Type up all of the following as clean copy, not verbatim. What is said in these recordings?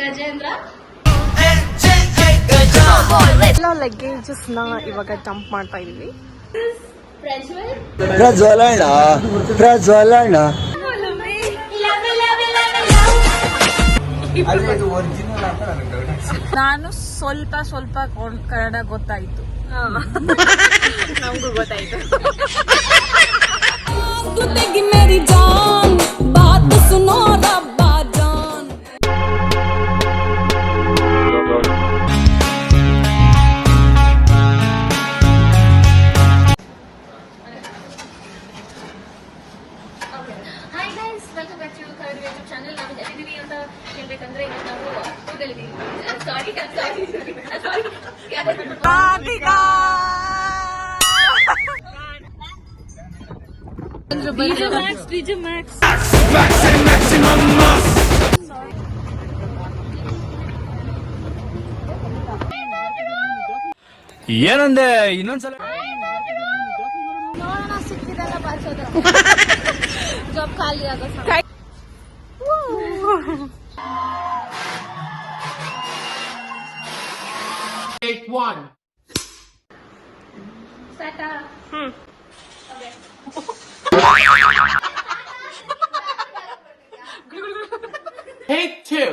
ಗಜೇಂದ್ರ ಎಲ್ಲ ಲಗೇಜಸ್ ನ ಇವಾಗ ಡಂಪ್ ಮಾಡ್ತಾ ಇದೀವಿ. ಪ್ರಜ್ವಲಣ್ಣ ಪ್ರಜ್ವಲಣ್ಣ ನಾನು ಸ್ವಲ್ಪ ಸ್ವಲ್ಪ ಕನ್ನಡ ಗೊತ್ತಾಯ್ತು. ನಮಗೂ ಗೊತ್ತಾಯ್ತು. ಮೇರಿ ಜಾನ್ ಬಾತ್ ಸುನೋ ರಬ್ಬಾ ಜಾನ್. Hi guys, welcome back to Kannada YouTube channel. ನಾವು ಎಲ್ಲಿದ್ದೀವಿ ಅಂತ ಹೇಳ್ಬೇಕಂದ್ರೆ ಇವತ್ತು ನಾವು ಹೋಗಲಿದ್ದೀವಿ. ಸಾರಿ DJ Max. ಏನಂದೆ ಇನ್ನೊಂದ್ಸಲ ನೋಡೋಣ ಸಿಕ್ಕಿದೆಲ್ಲ ಬಾಚೋದು. ಜಾಬ್ ಖಾಲಿ ಆಗೋ ಸ್ಟಾರ್ಟಾ? Take two.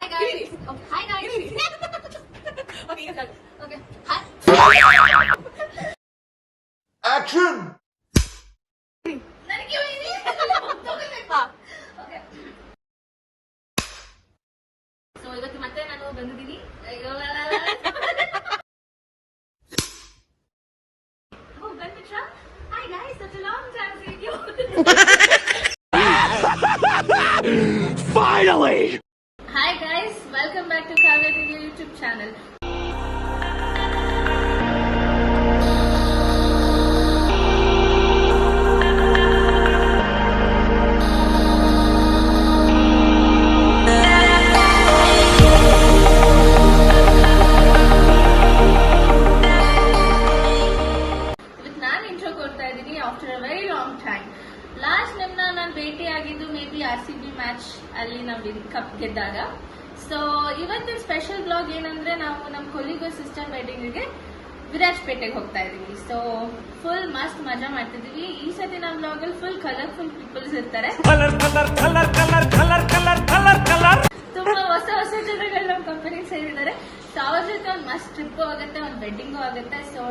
Hi guys. Oh, hi guys. Okay. Hi. Action. ನನಗೆ ಹೋಗಿ. Okay. So ಇವತ್ತು ಮತ್ತೆ ನಾನು ಬಂದಿದ್ದೀನಿ. Oh, Benmitra. Hi guys, such a long time seeing you. Finally! Hi guys, welcome back to Kavya TV YouTube channel. With ನಾನು intro ಕೊಡ್ತಾ ಇದ್ದೀನಿ after a very long time. Last ನಿಮ್ನ ನಾನು ಭೇಟಿ ಆಗಿದ್ದು ಮೇ ಬಿ RCB ಮ್ಯಾಚ್ ಅಲ್ಲಿ ನಾವು cup ಗೆದ್ದಾಗ. ಸೊ ಇವತ್ತಿನ ಸ್ಪೆಷಲ್ ಬ್ಲಾಗ್ ಏನಂದ್ರೆ ನಾವು ನಮ್ಮ ಕೊಲಿಗೋ ಸಿಸ್ಟರ್ ವೆಡ್ಡಿಂಗ್ಗೆ ವಿರಾಜಪೇಟೆಗೆ ಹೋಗ್ತಾ ಇದೀವಿ. ಸೊ ಫುಲ್ ಮಸ್ತ್ ಮಜಾ ಮಾಡ್ತಿದೀವಿ. ಈ ಸತಿ ನಮ್ಮ ಬ್ಲಾಗ್ ಅಲ್ಲಿ ಫುಲ್ ಕಲರ್ಫುಲ್ ಪೀಪಲ್ಸ್ ಇರ್ತಾರೆ. ತುಂಬಾ ಹೊಸ ಹೊಸ ಜನಗಳು ನಮ್ಮ ಕಂಪನಿಗೆ ಸೇರಿದ್ದಾರೆ. ಸೊ ಅವ್ರ ಜೊತೆ ಒಂದು ಮಸ್ತ್ ಟ್ರಿಪ್ ಆಗುತ್ತೆ, ಒಂದು ವೆಡ್ಡಿಂಗು ಆಗುತ್ತೆ. ಸೊ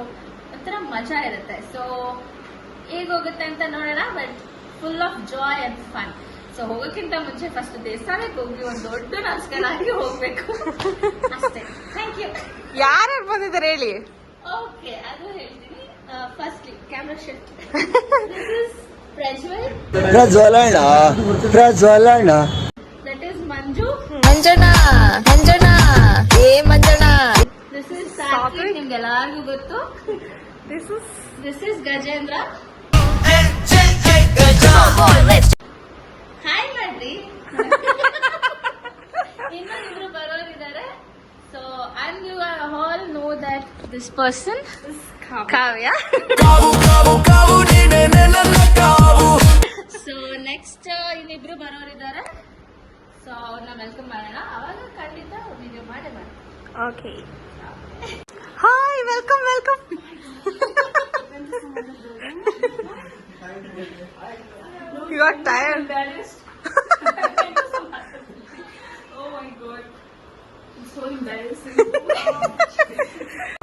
ಒಂಥರ ಮಜಾ ಇರುತ್ತೆ. ಸೊ ಹೇಗೋಗುತ್ತೆ ಅಂತ ನೋಡೋಣ. But full of joy and fun. So ಹೋಗೋಕ್ಕಿಂತ ಮುಂಚೆ ಫಸ್ಟ್ ದೇವಸ್ಥಾನಕ್ಕೆ ಹೋಗಿ ಒಂದು ದೊಡ್ಡ ನಮಸ್ಕಾರ ಆಗಿ ಹೋಗ್ಬೇಕು ಅಷ್ಟೇ. Thank you. ಯಾರು ಬಂದಿದ್ದಾರೆ ಹೇಳಿ? ಓಕೆ, ಅದು ಹೇಳ್ತೀನಿ. Firstly camera shift. This is Prajwal. ಪ್ರಜ್ವಲಣ್ಣ ಪ್ರಜ್ವಲಣ್ಣ ದಟ್ ಇಸ್ ಮಂಜು. ಮಂಜನಾ ಏ ಮಂಜನಾ. ದಿಸ್ ಇಸ್ ಸಾತ್ವಿಕ್, ನಿಮ್ಗೆಲ್ಲರಿಗೂ ಗೊತ್ತು. This is Gajendra. ಹಾಯ್ ಮಾಡ್ರಿ. ಇನ್ನೊಂದಿಬ್ರು ಬರೋರಿದ್ದಾರೆ. So and you all know that this person Kavya. So next ಇನ್ನಿಬ್ರು ಬರೋರಿದ್ದಾರೆ. ಸೊ ಅವ್ರನ್ನ ವೆಲ್ಕಮ್ ಮಾಡೋಣ. ಅವಾಗ ಖಂಡಿತ ವಿಡಿಯೋ ಮಾಡಿ. Okay, hi, welcome. You got tired. Oh my god, it's so embarrassing.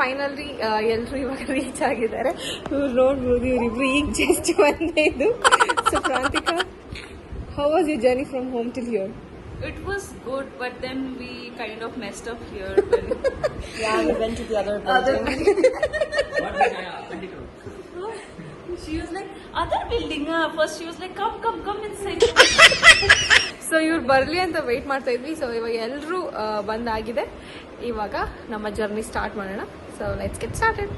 Finally ಎಲ್ಲರೂ ಇವಾಗ ರೀಚ್ ಆಗಿದ್ದಾರೆ. ಇವ್ರು ನೋಡ್ಬೋದು, ಇವರಿಬ್ರು ಈಗ ಜಸ್ಟ್ ಬಂದಿದ್ದು. So Prantika, how was your journey from home till here? It was good, but then we kind of messed up here. Yeah, we went to the other building. She was like, other building. First she was like, come inside. So ಇವ್ರು ಬರಲಿ ಅಂತ weight ಮಾಡ್ತಾ ಇದ್ವಿ. So ಇವಾಗ ಎಲ್ಲರೂ ಬಂದಾಗಿದೆ. ಇವಾಗ ನಮ್ಮ ಜರ್ನಿ ಸ್ಟಾರ್ಟ್ ಮಾಡೋಣ. So let's get started.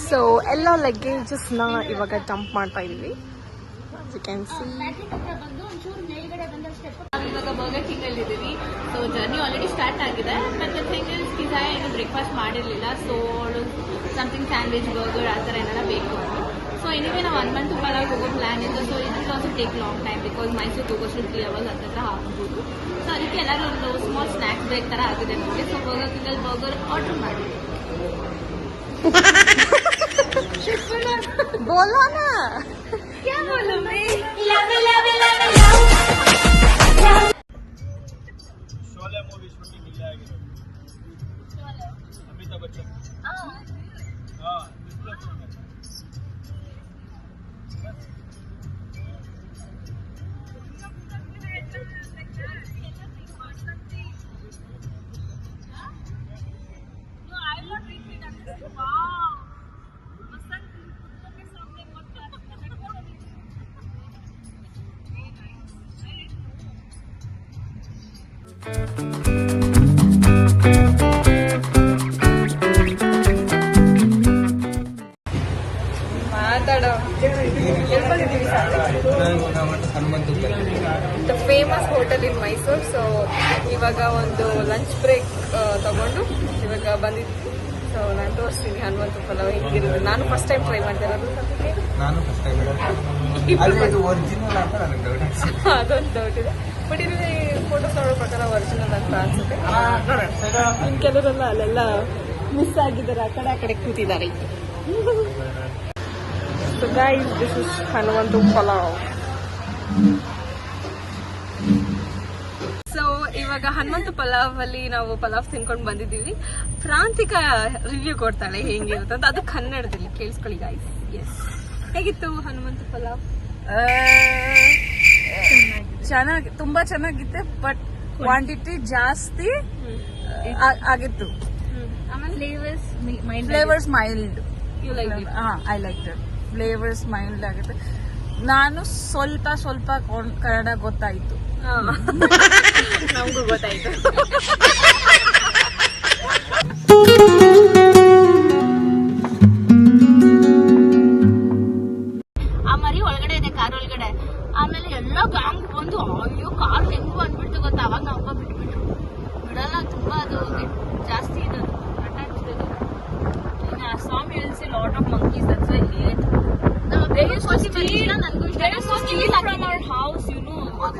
So ಎಲ್ಲ ಲಗೇಜಸ್ನ ಇವಾಗ ಡಂಪ್ ಮಾಡ್ತಾ ಇದೀವಿ. You can see. ಇವಾಗ ಬರ್ಗರ್ ಕಿಂಗ್ ಅಲ್ಲಿ ಇದ್ದೀವಿ. ಸೊ ಜರ್ನಿ ಆಲ್ರೆಡಿ ಸ್ಟಾರ್ಟ್ ಆಗಿದೆ. ಮತ್ತೆ ಥಿಂಗ್ ಇಸ್ ಪಿಜ್ಜಾ ಏನು ಬ್ರೇಕ್ಫಾಸ್ಟ್ ಮಾಡಿರಲಿಲ್ಲ. ಸೊ ಅವಳು ಸಮಥಿಂಗ್ ಸ್ಯಾಂಡ್ವಿಚ್, ಬರ್ಗರ್ ಆ ಥರ ಏನಾರ ಬೇಕು. ಸೊ ಎನಿವೇ ನಾವು ಹನುಮಂತ ಪಲಾವ್ ಹೋಗೋ ಪ್ಲಾನ್ ಇದೆ. So it will also take long time because Mysuru ಹೋಗೋಷ್ಟು 3 hours ಹತ್ತಿರ ಆಗ್ಬೋದು. ಸೊ ಅದಕ್ಕೆ ಎಲ್ಲರೂ ಒಂದು ಸ್ಮಾಲ್ ಸ್ನ್ಯಾಕ್ಸ್ ಬ್ರೇಕ್ ಥರ ಆಗಿದೆ ನೋಡಿ. ಸೊ ಬರ್ಗರ್ ಕಿಂಗಲ್ ಬರ್ಗರ್ ಆರ್ಡರ್ ಮಾಡಿ. बोलो ना क्या बोलूं मैं? शोले मूवी शूटिंग इल्ले आगिरोದು ಅಮಿತಾಬ್ ಬಚ್ಚನ್ ಡಿಸ್ಪ್ಲೇ ಮಾತಾಡೋ the famous hotel in Mysuru. So ಇವಾಗ ಒಂದು ಲಂಚ್ ಬ್ರೇಕ್ ತಗೊಂಡು ಇವಾಗ ಬಂದಿದ್ವಿ. ಸೊ ನಾನು ತೋರಿಸ್ತೀನಿ ಹನುಮಂತ ಪಲಾವ್ ಹೆಂಗಿರುತ್ತೆ. ನಾನು ಫಸ್ಟ್ ಟೈಮ್ ಟ್ರೈ ಮಾಡ್ತಿರೋದು. ನಾನು ಫಸ್ಟ್ ಟೈಮ್ ಒರಿಜಿನಲ್ ಅಂತ ನನಗೆ ಡೌಟ್ ಅದೊಂದು ಡೌಟ್ ಇದೆ. ಬಟ್ ಇಲ್ಲಿ ಫೋಟೋಸ್ ನೋಡೋ ಪ್ರಕಾರ ಒರಿಜಿನಲ್ ಅಂತ ಅನ್ಸುತ್ತೆ. ಇನ್ನು ಕೆಲವರೆಲ್ಲ ಅಲ್ಲೆಲ್ಲ ಮಿಸ್ ಆಗಿದ್ದಾರೆ, ಆ ಕಡೆ ಕೂತಿದ್ದಾರೆ. So guys, this is Hanumantha pulao. So ಇವಾಗ ಹನುಮಂತ ಪಲಾವ್ ಅಲ್ಲಿ ನಾವು ಪಲಾವ್ ತಿನ್ಕೊಂಡು ಬಂದಿದ್ದೀವಿ. ಪ್ರಾಂತಿಕಾ ರಿವ್ಯೂ ಕೊಡ್ತಾಳೆ ಹೆಂಗಿರುತ್ತೆ ಅಂತ. ಅದು ಕನ್ನಡದಲ್ಲಿ ಕೇಳಿಸ್ಕೊಳ್ಳಿ ಗೈಸ್. ಎಸ್, ಹೇಗಿತ್ತು ಹನುಮಂತ ಪಲಾವ್? ತುಂಬಾ ಚೆನ್ನಾಗಿತ್ತು, ಬಟ್ ಕ್ವಾಂಟಿಟಿ ಜಾಸ್ತಿ ಆಗಿತ್ತು. Flavours mild. You like it? I like it. Flavours mild ಆಗುತ್ತೆ. ನಾನು ಸ್ವಲ್ಪ ಕನ್ನಡ ಗೊತ್ತಾಯ್ತು. ನಮಗೂ ಗೊತ್ತಾಯ್ತು. ಆ ಮರಿ ಒಳಗಡೆ ಇದೆ, ಕಾರ್ ಒಳಗಡೆ. ಆಮೇಲೆ ಎಲ್ಲ ಗ್ಯಾಂಗ್ ಬಂದು ಅಯ್ಯೋ ಕಾರ್ ಹೆಂಗ್ ಬಂದ್ಬಿಡ್ತು ಗೊತ್ತಾ. ಅವಾಗ ನಾವು ಒಬ್ಬ ಬಿಟ್ಬಿಟ್ರು. ಬಿಡಲ್ಲ, ತುಂಬಾ ಅದು ಜಾಸ್ತಿ ಇದೆ ಅಟ್ಯಾಚ್ಡ್. ಸ್ವಾಮಿ ಹೇಳ್ಸಿ lot of monkeys. That's why hate.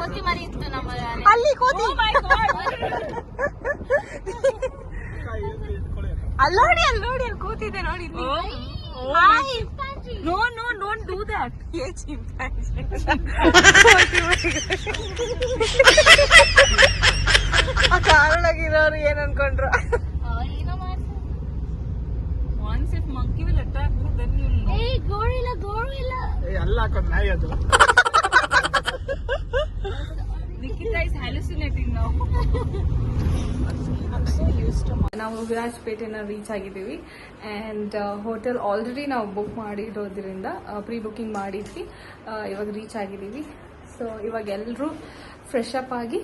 ಕೋತಿ ಮರಿ ಇತ್ತು ನಮ್ಮ ಅಲ್ಲಿ ಕೋತಿ. ಅಲ್ಲೋಡಿ ಅಲ್ಲಿ ಕೂತಿದೆ ನೋಡಿ. No, don't do that. ಆ ಕಾರೊಳಗಿರೋರು ಏನ್ ಅನ್ಕೊಂಡ್ರು? ಏನೋ ಮಾಡ್ತಾರೆ. Once if monkey will attack you, then you'll know. ಏ ಗೋರಿಲ್ಲ. ಅಲ್ಲ ಹಾಕೊಂಡು ನಾಯಿ ಅದು. Nikita is hallucinating now. ನಾವು ವಿರಾಜಪೇಟೆನ ರೀಚ್ ಆಗಿದ್ದೀವಿ. ಆ್ಯಂಡ್ ಹೋಟೆಲ್ ಆಲ್ರೆಡಿ ನಾವು ಬುಕ್ ಮಾಡಿರೋದ್ರಿಂದ ಪ್ರೀ ಬುಕ್ಕಿಂಗ್ ಮಾಡಿದ್ವಿ. ಇವಾಗ ರೀಚ್ ಆಗಿದ್ದೀವಿ. ಸೊ ಇವಾಗ ಎಲ್ಲರೂ ಫ್ರೆಶ್ ಅಪ್ ಆಗಿ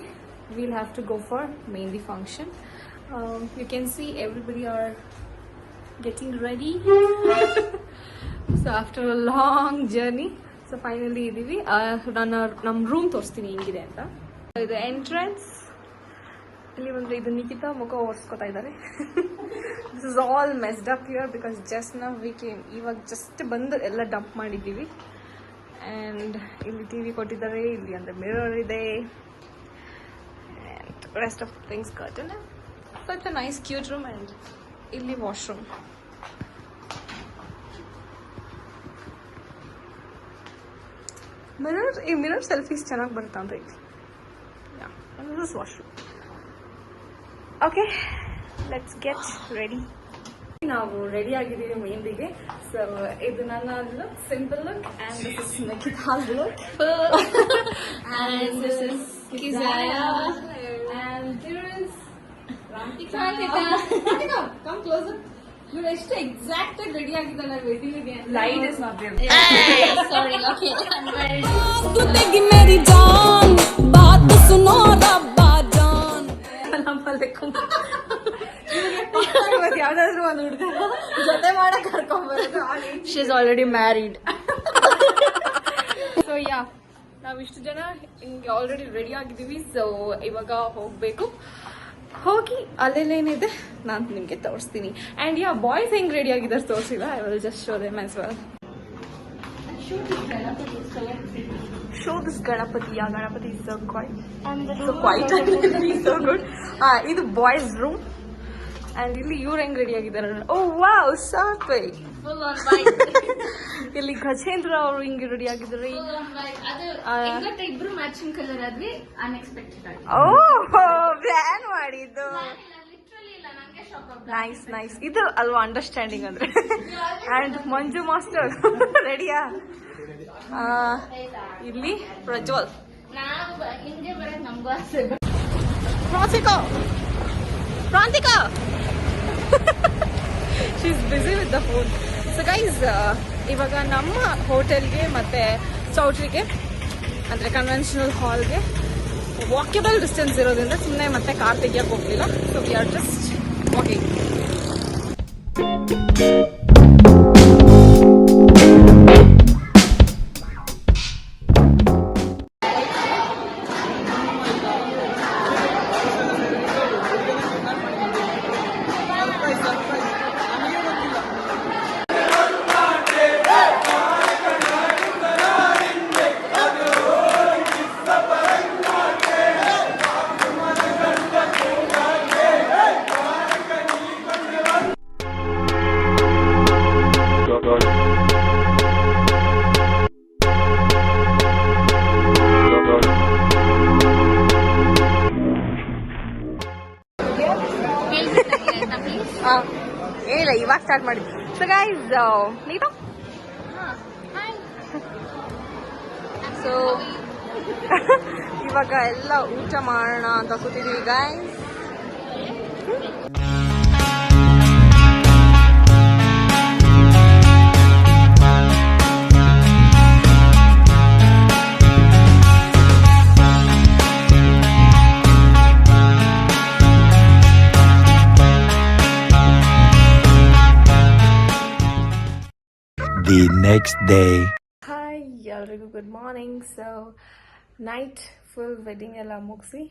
will have to go for mehndi function. You can see everybody are getting ready. So after a long journey so finally ಇದ್ದೀವಿ. ನಮ್ಮ ರೂಮ್ ತೋರಿಸ್ತೀನಿ ಹೆಂಗಿದೆ ಅಂತ. ಇದು ಎಂಟ್ರೆನ್ಸ್. ಇಲ್ಲಿ ಬಂದ್ರೆ ಇದು ನಿಖಿತಾ ಮುಖ ಒರೆಸ್ಕೊತಾ ಇದ್ದಾರೆ. This is all messed up here because just ನಾವು ವಿ ಕೇಮ್. ಇವಾಗ ಜಸ್ಟ್ ಬಂದು ಎಲ್ಲ ಡಂಪ್ ಮಾಡಿದ್ದೀವಿ. ಆ್ಯಂಡ್ ಇಲ್ಲಿ ಟಿವಿ ಕೊಟ್ಟಿದ್ದಾರೆ, ಇಲ್ಲಿ ಅಂದರೆ ಮಿರರ್ ಇದೆ, and rest of things curtain. So it's a nice cute room. And ಇಲ್ಲಿ ವಾಶ್ರೂಮ್. ಮಿರರ್ ಸೆಲ್ಫೀಸ್ ಚೆನ್ನಾಗಿ ಬರುತ್ತೆ ಅಂತ ಇಲ್ಲಿ. This is washroom. Okay, let's get ready. ನಾವು ರೆಡಿ ಆಗಿದ್ದೀವಿ ಮೆಹಂದಿಗೆ. ಸೊ ಇದು ನನ್ನ look, simple look. And this is Nikhita's look. And this is Kijaya. And this is Prantika. Come closer. ಇವ್ರು ಎಷ್ಟು ಎಕ್ಸಾಕ್ಟ್ ಆಗಿ ರೆಡಿ ಆಗಿದ್ದಾಳೆ ವೆಡ್ಡಿಂಗ್ಗೆ. Light is not there. Sorry. Okay, मेरी जान बात सुनो रब्बा जान. ಯಾವ್ದಾದ್ರು ಒಂದು ಹುಡುಗ ಜೊತೆ ಮಾಡಕ್ ಕರ್ಕೊಂಡ್ಬರೋದು. She is already married. So yeah, ನಾವು ಇಷ್ಟು ಜನ ಹಿಂಗೆ ಆಲ್ರೆಡಿ ರೆಡಿ ಆಗಿದ್ದೀವಿ. ಸೊ ಇವಾಗ ಹೋಗ್ಬೇಕು. ಹೋಗಿ ಅಲ್ಲೇನೇನಿದೆ ನಾನು ನಿಮಗೆ ತೋರಿಸ್ತೀನಿ. ಆ್ಯಂಡ್ ಯಾ, ಬಾಯ್ಸ್ ಹೆಂಗೆ ರೆಡಿ ಆಗಿದ್ದಾರೆ ತೋರಿಸಿಲ್ಲ. I will just show them as well. Show this Ganapati. Yeah, Ganapati is so quiet. So quiet. He's so good. ಇದು ಬಾಯ್ಸ್ ರೂಮ್ ಅಂಡ್ ಇಲ್ಲಿ ಇವ್ರು ಹೆಂಗ್ ರೆಡಿ ಆಗಿದ್ದಾರೆ. Oh wow, Satvik. Full on white. ಇಲ್ಲಿ ಗಜೇಂದ್ರ ಅವರು ಹಿಂಗೆ ರೆಡಿ ಆಗಿದ್ದಾರೆ. ಅದು ಇಬ್ರು ಮ್ಯಾಚಿಂಗ್ ಕಲರ್ ಆದ್ವಿ ಅನ್ಎಕ್ಸ್ಪೆಕ್ಟೆಡ್ ಆಗಿ. ಓ ಪ್ಲಾನ್ ಮಾಡಿದ್ದು. ಲಿಟರಲಿ ಇಲ್ಲ, ನಂಗೆ ಶಾಕ್ ಆಗ. ನೈಸ್. ಇದು ಅಲ್ವಾ ಅಂಡರ್ಸ್ಟ್ಯಾಂಡಿಂಗ್ ಅಂದ್ರೆ. ಅಂಡ್ ಮಂಜು ಮಾಸ್ಟರ್ ರೆಡಿಯಾ? ಇಲ್ಲಿ ಪ್ರಜ್ವಲ್. ನಾವು ಹಿಂಗೆ ಬರಕ್ ನಮಗೂ ಆಸೆ. Prantika she is busy with the phone. So guys, ಇವಾಗ ನಮ್ಮ ಹೋಟೆಲ್ಗೆ ಮತ್ತೆ ಚೌಟ್ರಿಗೆ ಅಂದರೆ ಕನ್ವೆನ್ಷನಲ್ ಹಾಲ್ಗೆ ವಾಕೇಬಲ್ ಡಿಸ್ಟೆನ್ಸ್ ಇರೋದ್ರಿಂದ ಸುಮ್ಮನೆ ಮತ್ತೆ ಕಾರ್ ತೆಗಿಯಕ್ಕೆ ಹೋಗ್ಲಿಲ್ಲ. So we are just walking. ಏನಿಲ್ಲ, ಇವಾಗ ಸ್ಟಾರ್ಟ್ ಮಾಡಿದ್ವಿ. ಸೊ ಗೈಸ್, ನೀಟು ಸೊ ಇವಾಗ ಎಲ್ಲ ಊಟ ಮಾಡೋಣ ಅಂತ ಕೂತಿದೀವಿ guys. The next day. Hi, ಎಲ್ರಿಗೂ good morning. So night full wedding ಎಲ್ಲ ಮುಗಿಸಿ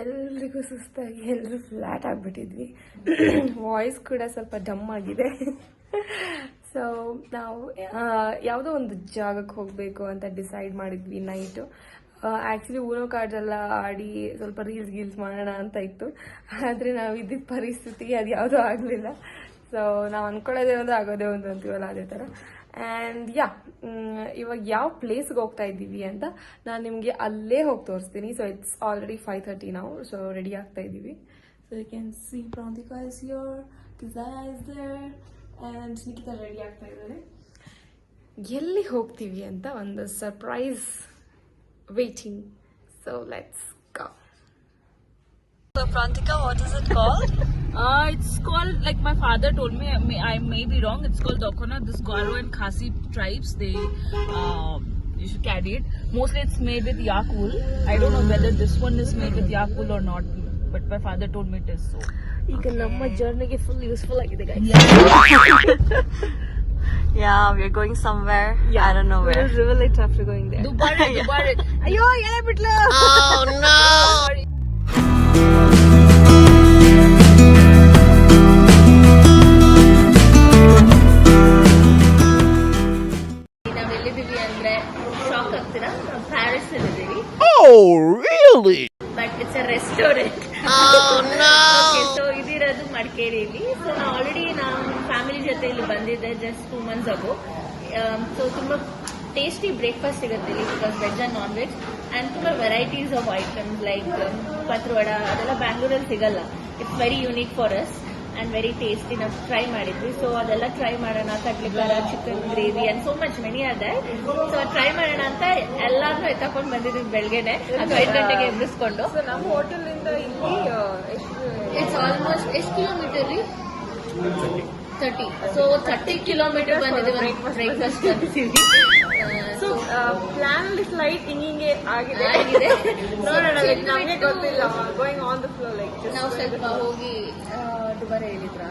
ಎಲ್ರಿಗೂ ಸುಸ್ತಾಗಿ ಎಲ್ಲರೂ ಫ್ಲ್ಯಾಟ್ ಆಗಿಬಿಟ್ಟಿದ್ವಿ. ವಾಯ್ಸ್ ಕೂಡ ಸ್ವಲ್ಪ ಡಮ್ ಆಗಿದೆ. ಸೊ ನಾವು ಯಾವುದೋ ಒಂದು ಜಾಗಕ್ಕೆ ಹೋಗಬೇಕು ಅಂತ ಡಿಸೈಡ್ ಮಾಡಿದ್ವಿ ನೈಟು. ಆ್ಯಕ್ಚುಲಿ ಊನೋ ಕಾರ್ಡೆಲ್ಲ ಆಡಿ ಸ್ವಲ್ಪ ರೀಲ್ಸ್ ಮಾಡೋಣ ಅಂತ ಇತ್ತು. ಆದರೆ ನಾವು ಇದ್ದಿದ್ದ ಪರಿಸ್ಥಿತಿ ಅದು ಯಾವುದೂ ಆಗಲಿಲ್ಲ. ಸೊ ನಾವು ಅಂದ್ಕೊಳ್ಳೋದೇ ಒಂದು ಆಗೋದೇ ಒಂದು ಅಂತೀವಲ್ಲ, ಅದೇ ಥರ. ಆ್ಯಂಡ್ ಇವಾಗ ಯಾವ ಪ್ಲೇಸ್ಗೆ ಹೋಗ್ತಾ ಇದ್ದೀವಿ ಅಂತ ನಾನು ನಿಮಗೆ ಅಲ್ಲೇ ಹೋಗಿ ತೋರಿಸ್ತೀನಿ. ಸೊ ಇಟ್ಸ್ ಆಲ್ರೆಡಿ 5:30 ನಾವು. ಸೊ ರೆಡಿ ಆಗ್ತಾ ಇದ್ದೀವಿ. So you can see Prantika is here, Kisaya is there and Nikhita ready ಆಗ್ತಾ ಇದ್ದಾರೆ. ಎಲ್ಲಿ ಹೋಗ್ತೀವಿ ಅಂತ ಒಂದು surprise waiting. So let's go. So Prantika, what is it called? It's called, like my father told me, I may be wrong, it's called Dokona. This Garo and Khasi tribes, they you should carry it. Mostly it's made with yak wool. I don't know whether this one is made with yak wool or not, but my father told me it is. So ಈಗ ನಮ್ಮ ಜರ್ನಿಗೆ full useful ಆಗಿದೆ guys. Yeah, we're going somewhere. Yeah. I don't know where. We'll reveal it after going there. Dubai. ಅಯ್ಯೋ ಏನೇ ಬಿಟ್ಲು. Oh no! ನಾವೆಲ್ಲಿದ್ದೀವಿ ಅಂದ್ರೆ shock ಆಗ್ತೀರಾ, ನಾವು Paris ಅಲ್ಲಿದ್ದೀವಿ. Oh, really? But it's a restaurant. Okay, so ಇದಿರೋದು ಮಡಿಕೇರಿಯಲ್ಲಿ. So ನಾವು ಆಲ್ರೆಡಿ ನಮ್ಮ ಫ್ಯಾಮಿಲಿ ಜೊತೆ ಇಲ್ಲಿ ಬಂದಿದ್ದೆ ಜಸ್ಟ್ 2 months ago. ಸೊ ತುಂಬ ಟೇಸ್ಟಿ ಬ್ರೇಕ್ಫಾಸ್ಟ್ ಸಿಗುತ್ತೆ ಇಲ್ಲಿ, because veg and non veg. And ತುಂಬ ವೆರೈಟೀಸ್ ಆಫ್ ಐಟಮ್ಸ್ ಲೈಕ್ ಪತ್ರವಡ ಅದೆಲ್ಲ ಬ್ಯಾಂಗ್ಳೂರಲ್ಲಿ ಸಿಗಲ್ಲ. It's very unique for us and very tasty. ನಾವು ಟ್ರೈ ಮಾಡಿದ್ವಿ. ಸೊ ಅದೆಲ್ಲ ಟ್ರೈ ಮಾಡೋಣ. ಕಡ್ಲಿಕಾರ, chicken gravy and so much many ಅದೇ. ಸೊ ಟ್ರೈ ಮಾಡೋಣ ಅಂತ ಎಲ್ಲಾನು ಎತ್ತಕೊಂಡು ಬಂದಿದ್ವಿ ಬೆಳಗ್ಗೆನೆ 5 ಗಂಟೆಗೆ ಎಬ್ಬಿಸ್ಕೊಂಡು. ಸೊ ನಮ್ಮ ಹೋಟೆಲಿಂದ ಇಲ್ಲಿ ಇಟ್ಸ್ ಆಲ್ಮೋಸ್ಟ್ ಎಷ್ಟು ಕಿಲೋಮೀಟರ್ ರೀ? 30. ಸೊ 30 ಕಿಲೋಮೀಟರ್ ಬಂದಿದ್ದೀವಿ ಬ್ರೇಕ್ಫಾಸ್ಟ್ ಬರ್ತೀವಿ. ಸೊ ಪ್ಲಾನ್ ಅಲ್ಲಿ ಸ್ಲೈಟ್ ಹಿಂಗೆ ಆಗಿದೆ. ನೋಡೋಣ, ನಮಗೆ ಗೊತ್ತಿಲ್ಲ. Going on the flow like ನಾವು ಸ್ವಲ್ಪ ಹೋಗಿ ದುಬಾರಿ ಹೇಳಿದ್ರ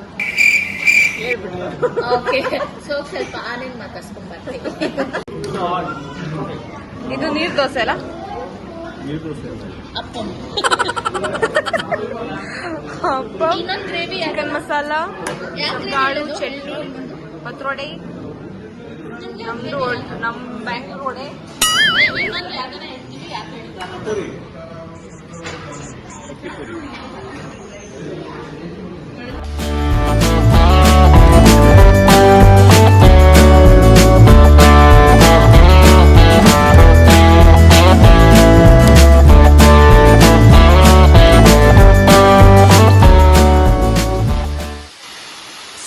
ಓಕೆ. ಸೊ ಸ್ವಲ್ಪ ಆನೇನ್ ಮಾತಾಡ್ಸ್ಕೊಂಡ್ ಬರ್ತೀವಿ. ಇದು ನೀರ್ ದೋಸೆ ಅಲ್ಲ? ಅಪ್ಪಂ ಇನ್ನೊಂದು ಗ್ರೇವಿ, ಚಿಕನ್ ಮಸಾಲ, ಕಾಳು, ಚಟ್ನಿ, ಪತ್ರೊಡೆ, ನಮ್ಮ ಬ್ಯಾಂಗ್ಳೂರ್ ಒಡೆ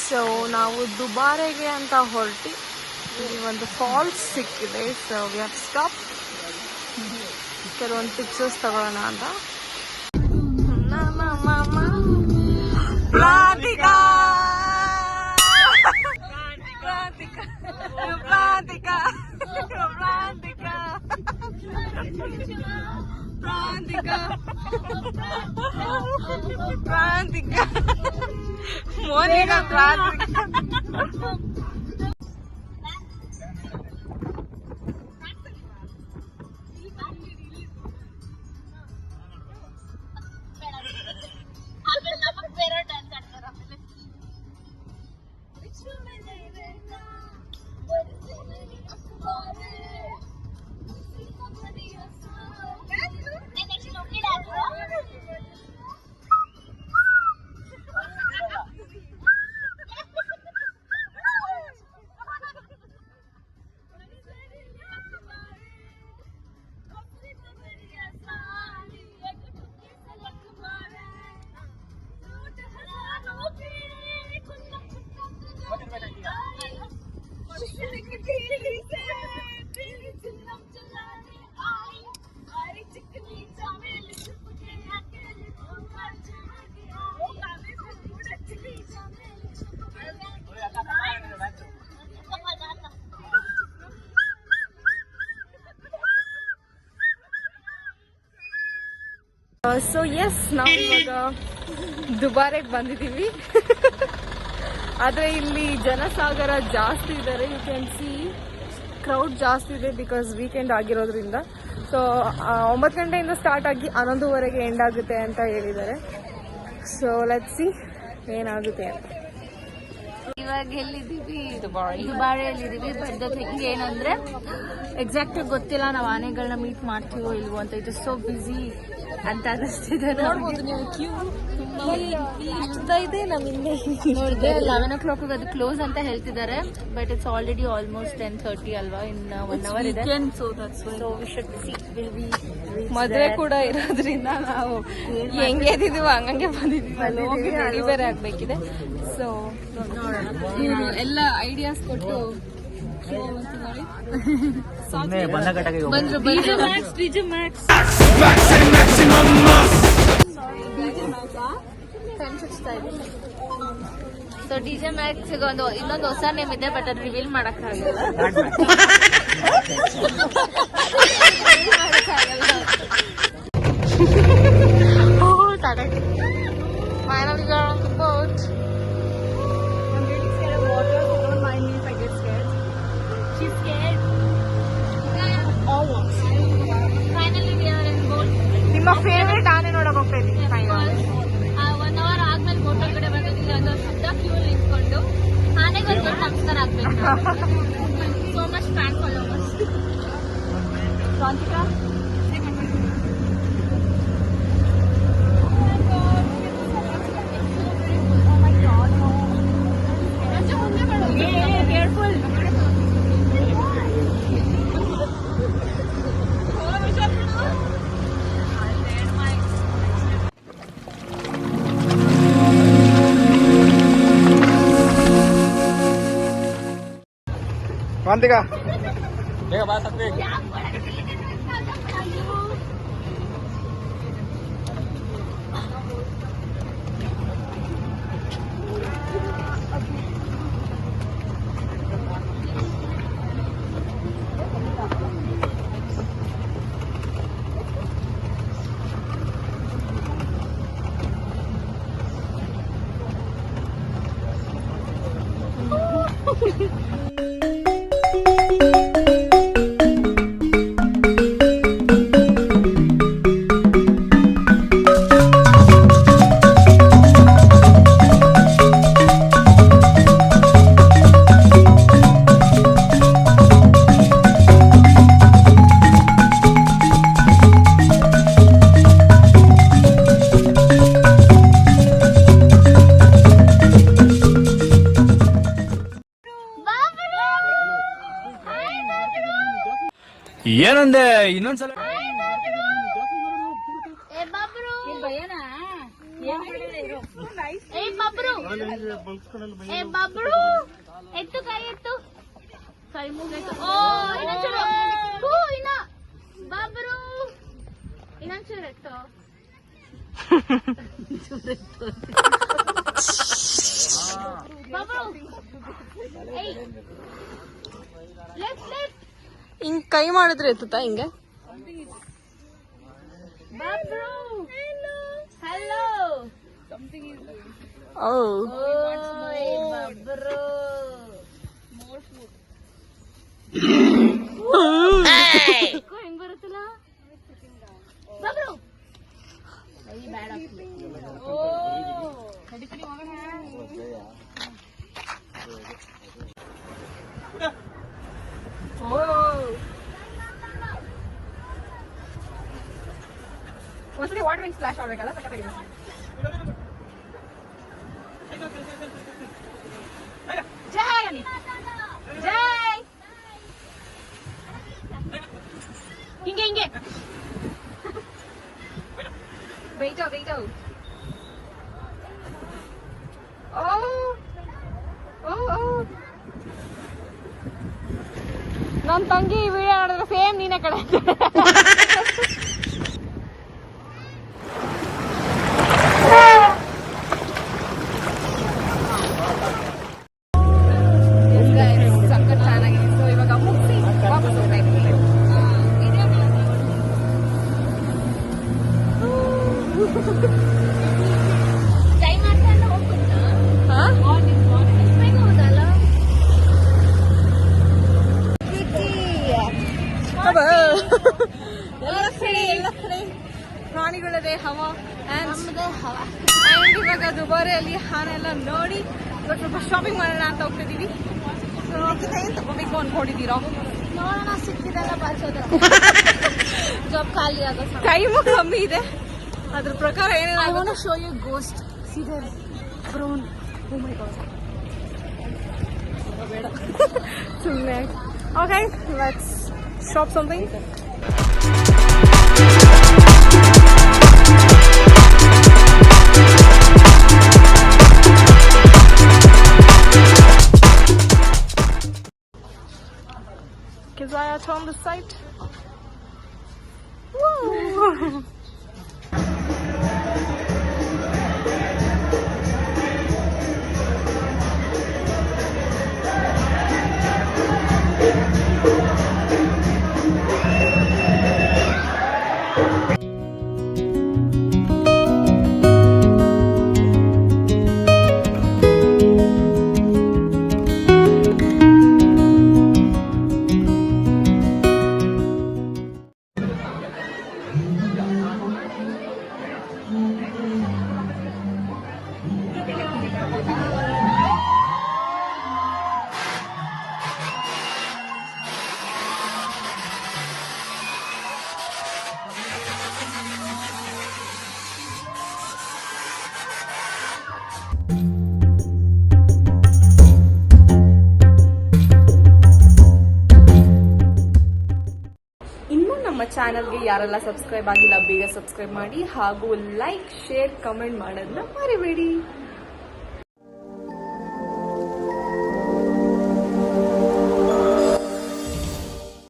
ಸೊ ನಾವು ದುಬಾರೆಗೆ ಅಂತ ಹೊರಟಿ ಇಲ್ಲಿ ಒಂದು ಫಾಲ್ಸ್ ಸಿಕ್ಕಿದೆ. ಸೊ ವಿ ಹ್ಯಾವ್ ಸ್ಟಾಪ್ ಕೆಲವೊಂದು ಪಿಕ್ಚರ್ಸ್ ತಗೊಳ್ಳೋಣ ಅಂತ. ಪ್ರಾಂತಿಕಾ ಪ್ರಾಂತಿಕಾ ಪ್ರಾಂತಿಕಾ ಪ್ರಾಂತಿಕಾ ಪ್ರಾಂತಿಕಾ ಪ್ರಾಂತಿಕಾ ಮೋನಿಕಾ ಪ್ರಾಂತಿಕಾ. ಸೊ ಎಸ್ ನಾವು ಇವಾಗ ದುಬಾರೆಗೆ ಬಂದಿದ್ದೀವಿ. ಆದರೆ ಇಲ್ಲಿ ಜನಸಾಗರ ಜಾಸ್ತಿ ಇದ್ದಾರೆ. ಯು ಕ್ಯಾನ್ ಸಿ ಕ್ರೌಡ್ ಜಾಸ್ತಿ ಇದೆ ಬಿಕಾಸ್ ವೀಕೆಂಡ್ ಆಗಿರೋದ್ರಿಂದ. ಸೊ 9 ಗಂಟೆಯಿಂದ ಸ್ಟಾರ್ಟ್ ಆಗಿ 11:15 ಎಂಡ್ ಆಗುತ್ತೆ ಅಂತ ಹೇಳಿದ್ದಾರೆ. ಸೊ ಲೆಟ್ಸ್ ಸಿ ಏನಾಗುತ್ತೆ ಅಂತ. ಇವಾಗ ಎಲ್ಲಿದ್ದೀವಿ? ದುಬಾರಿಯಲ್ಲಿದ್ದೀವಿ. ಬಟ್ ದ ಥಿಂಗ್ ಏನಂದ್ರೆ ಎಕ್ಸಾಕ್ಟ್ ಆಗಿ ಗೊತ್ತಿಲ್ಲ ನಾವು ಆನೆಗಳನ್ನ ಮೀಟ್ ಮಾಡ್ತೀವೋ ಇಲ್ವೋ ಅಂತ. ಇಟ್ ಇಸ್ ಸೋ ಬಿಸಿ ಅಂತ ಅನಿಸ್ತಿದೆ. ನೋಡ್ಬೋದು ನೀವು ಕ್ಯೂ ಇದೆ ನಮ್ಮಿಂದ. ನೋಡಿದೆ 11 o'clock ಅದು ಕ್ಲೋಸ್ ಅಂತ ಹೇಳ್ತಿದ್ದಾರೆ. ಬಟ್ ಇಟ್ಸ್ ಆಲ್ರೆಡಿ ಆಲ್ಮೋಸ್ಟ್ 10:30 ಅಲ್ವಾ? ಇನ್ನು 1 hour ಇದೆ. So we should see will be. ಮದುವೆ ಕೂಡ ಇರೋದ್ರಿಂದ ನಾವು ಹೆಂಗೆ ಇದ್ದೀವಿ ಹಂಗಂಗೆ ಬಂದಿದ್ದೀವಿ. ಹೋಗಿ ರೆಡಿ ಬೇರೆ ಆಗ್ಬೇಕಿದೆ. ಸೊ ಇವರು ಎಲ್ಲ ಐಡಿಯಾಸ್ ಕೊಟ್ಟು ಬಂದ್ರು. DJ Max so DJ Max ಇನ್ನೊಂದು ಹೊಸ ನೇಮ್ ಇದೆ, ಬಟ್ ಅದು ರಿವೀಲ್ ಮಾಡಕ್ಕಾಗಲ್ಲ. Finally got on the boat. I'm really scared of water, so don't mind me if I get scared. She's scared. Almost. Finally we are in boat. ನಿಮ್ಮ favourite ಆನೆ ನೋಡಕ್ ಹೋಗ್ತಾ ಇದ್ದೀನಿ. 1 hour ಆದ್ಮೇಲೆ boat ಒಳಗಡೆ ಬಂದಿದ್ದೀವಿ. ಅದು ಶುದ್ಧ ಕ್ಯೂ ನಿಂತ್ಕೊಂಡು ಆನೆಗೆ ಒಂದು ನಮಸ್ಕಾರ ಆಗ್ಬೇಕು. So much fan followers. Prantika Prantika ಬೇಗ ಬಾ ಸತ್ವಿ. ಏನಂದೆ ಇನ್ನೊಂದ್ಸಲ ಎತ್ತು ಕೈ ಎತ್ತು ಕೈ ಮುಗಿತು. ಓ ಇನ್ನೊಂಚೂರು ಇನ್ನ ಬಾಬ್ರು ಇನ್ನೊಂಚೂರು ಎತ್ತು. ಬಾಬ್ರು ಲೆಫ್ಟ್ ಹಿಂಗ್ ಕೈ ಮಾಡಿದ್ರೆ ಎತ್ತುತ್ತಾ ಹಿಂಗೆ? ಬಾಬ್ರು ಹಲೋ ಓ ಬಾಬ್ರು ಹೆಂಗ್ ಬರುತ್ತಲ್ಲ ಬಾಬ್ರು ಒಂದ್ಸತಿ ವಾಟರ್ ರಿಂಗ್ ಸ್ಪ್ಲಾಶ್ ಮಾಡ್ಬೇಕಲ್ಲ ಸಕ್ಕತ್ತಾಗಿದೆ. ಜೈ ಅನಿ ಜೈ ಹಿಂಗೆ ಹಿಂಗೆ ವೆಯ್ಟೋ ಓ ಓ ಓ ನನ್ನ ತಂಗಿ ವಿಡಿಯೋ ನೋಡಿದ್ರೆ ಸೇಮ್ ನೀನೇ ಕಡೆ. ಸಖತ್ ಚೆನ್ನಾಗಿದೆ. ಸೊ ಇವಾಗ ಮುಗಿಸಿ ವಾಪಸ್ ಹೋಗ್ತಾ ಇದ್ದೀವಿ. ಟೈ ಮಾಡ್ಕೊಂಡು ಹೋಗ್ಬೋದಲ್ಲ. ಎಲ್ಲ ಕಡೆ ಪ್ರಾಣಿಗಳದೇ ಹವ ಆ್ಯಂಡ್ ಇವಾಗ ದುಬಾರಿಯಲ್ಲಿ ಹಾನೆಲ್ಲ ನೋಡಿ ಇವಾಗ ಸ್ವಲ್ಪ ಶಾಪಿಂಗ್ ಮಾಡೋಣ ಅಂತ ಹೋಗ್ತಿದ್ದೀವಿ. ಸೊ ಏನು ತಗೋಬೇಕು ಅನ್ಕೊಂಡಿದ್ದೀರಾ? ನೋಡೋಣ ಸಿಕ್ಕಿದೆಲ್ಲ ಬಾಚೋದು. ಜಾಬ್ ಖಾಲಿ ಆಗೋ ಟೈಮು ಕಮ್ಮಿ ಇದೆ, ಅದ್ರ ಪ್ರಕಾರ I ಏನೇನು want to show you ghost. See there, brown. Oh my god. ಸುಮ್ಮನೆ. Okay, let's shop something. Keziah on the site. Woo! ಚಾನಲ್ಗೆ ಯಾರೆಲ್ಲ ಸಬ್ಸ್ಕ್ರೈಬ್ ಆಗಿಲ್ಲ ಬೇಗ ಸಬ್ಸ್ಕ್ರೈಬ್ ಮಾಡಿ ಹಾಗೂ ಲೈಕ್ ಶೇರ್ ಕಮೆಂಟ್ ಮಾಡೋದನ್ನ ಮರಿಬೇಡಿ.